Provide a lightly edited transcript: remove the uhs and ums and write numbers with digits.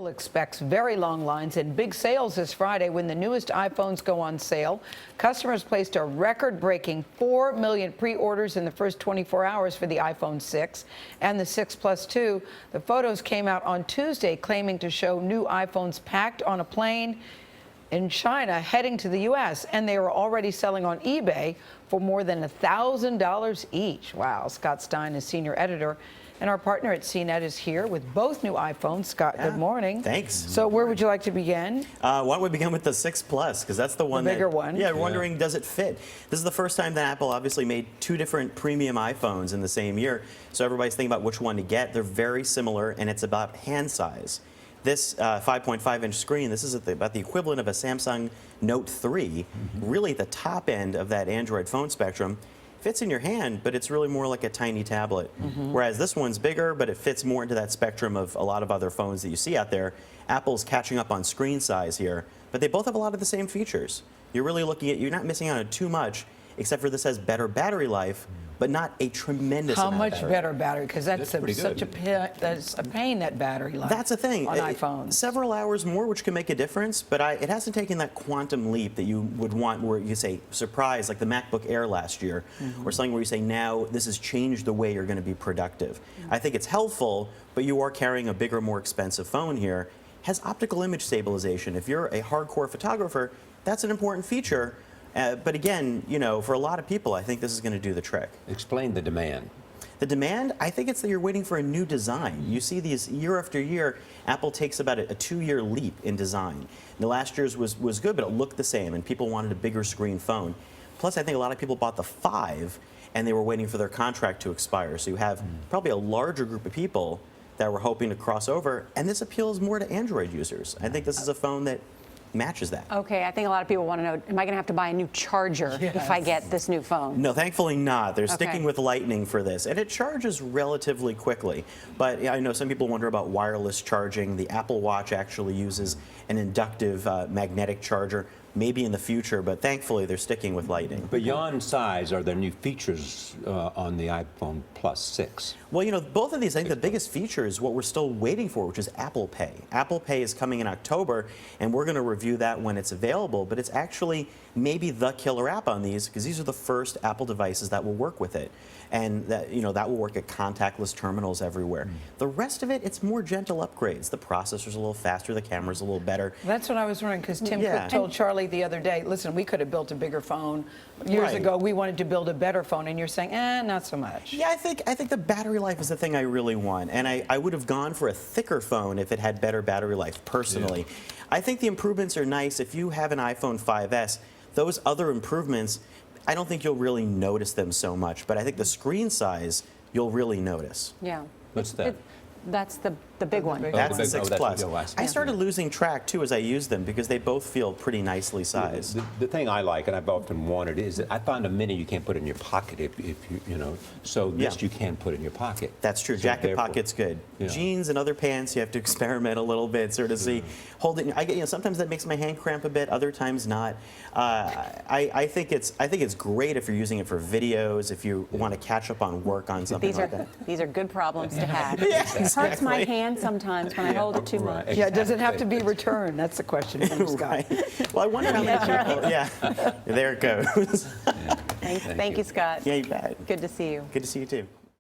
Apple expects very long lines and big sales this Friday when the newest iPhones go on sale. Customers placed a record-breaking 4 million pre-orders in the first 24 hours for the iPhone 6 and the 6 Plus 2. The photos came out on Tuesday claiming to show new iPhones packed on a plane in China heading to the U.S., and they were already selling on eBay for more than $1,000 each. Wow. Scott Stein is senior editor, and our partner at CNET is here with both new iPhones. Scott, good morning. Thanks. So where would you like to begin? Why don't we begin with the 6 Plus, because that's the one bigger one. Yeah, we're wondering, does it fit? This is the first time that Apple obviously made two different premium iPhones in the same year, so everybody's thinking about which one to get. They're very similar, and it's about hand size. This 5.5-inch screen, this is about the equivalent of a Samsung Note 3, really at the top end of that Android phone spectrum. Fits in your hand, but it's really more like a tiny tablet. Whereas this one's bigger, but it fits more into that spectrum of a lot of other phones that you see out there. Apple's catching up on screen size here, but they both have a lot of the same features. You're really looking at, you're not missing out on too much, except for this has better battery life, but not a tremendous amount. How much better battery? Because that's such a pain, that battery life. That's the thing. On iPhones. Several hours more, which can make a difference, but it hasn't taken that quantum leap that you would want where you say, surprise, like the MacBook Air last year, or something where you say, now this has changed the way you're going to be productive. I think it's helpful, but you are carrying a bigger, more expensive phone here. Has optical image stabilization. If you're a hardcore photographer, that's an important feature. But again, you know, for a lot of people, I think this is going to do the trick. Explain the demand. The demand, I think it's that you're waiting for a new design. You see these year after year, Apple takes about a 2-year leap in design. The last year's was good, but it looked the same, and people wanted a bigger screen phone. Plus, I think a lot of people bought the 5, and they were waiting for their contract to expire. So you have probably a larger group of people that were hoping to cross over, and this appeals more to Android users. I think this is a phone that matches that. Okay, I think a lot of people want to know, am I going to have to buy a new charger if I get this new phone? No, thankfully not. They're sticking Okay. with Lightning for this, and it charges relatively quickly. But I know some people wonder about wireless charging. The Apple Watch actually uses an inductive magnetic charger, maybe in the future, but thankfully they're sticking with Lightning. Beyond size, are there new features on the iPhone Plus 6? Well, you know, both of these, I think the biggest feature is what we're still waiting for, which is Apple Pay. Apple Pay is coming in October, and we're going to review that when it's available, but it's actually maybe the killer app on these, because these are the first Apple devices that will work with it. And that, you know, that will work at contactless terminals everywhere. The rest of it, it's more gentle upgrades. The processor's a little faster, the camera's a little better. That's what I was wondering, because Tim Cook told Charlie the other day, listen, we could have built a bigger phone. Years ago, we wanted to build a better phone, and you're saying, not so much. Yeah, I think the battery life is the thing I really want, and I would have gone for a thicker phone if it had better battery life, personally. I think the improvements are nice. If you have an iPhone 5S, those other improvements, I don't think you'll really notice them so much, but I think the screen size, you'll really notice. Yeah. What's that? That's the big one. That's the 6 Plus. That's I started losing track, too, as I used them, because they both feel pretty nicely sized. The thing I like, and I've often wanted, is that I found a Mini you can't put in your pocket if you know, so this you can put in your pocket. That's true. So Jacket pocket's good. Yeah. Jeans and other pants, you have to experiment a little bit, sort of see. Hold it. I get, you know, sometimes that makes my hand cramp a bit. Other times not. I think it's great if you're using it for videos. If you want to catch up on work on something like that. These are good problems to have. Exactly. It hurts my hand sometimes when I hold it too much. Yeah, does it have to be returned? That's the question from Scott. Right. Well, I wonder how many people. Yeah, there it goes. Thank you, Scott. Yeah, you bet. Good to see you. Good to see you too.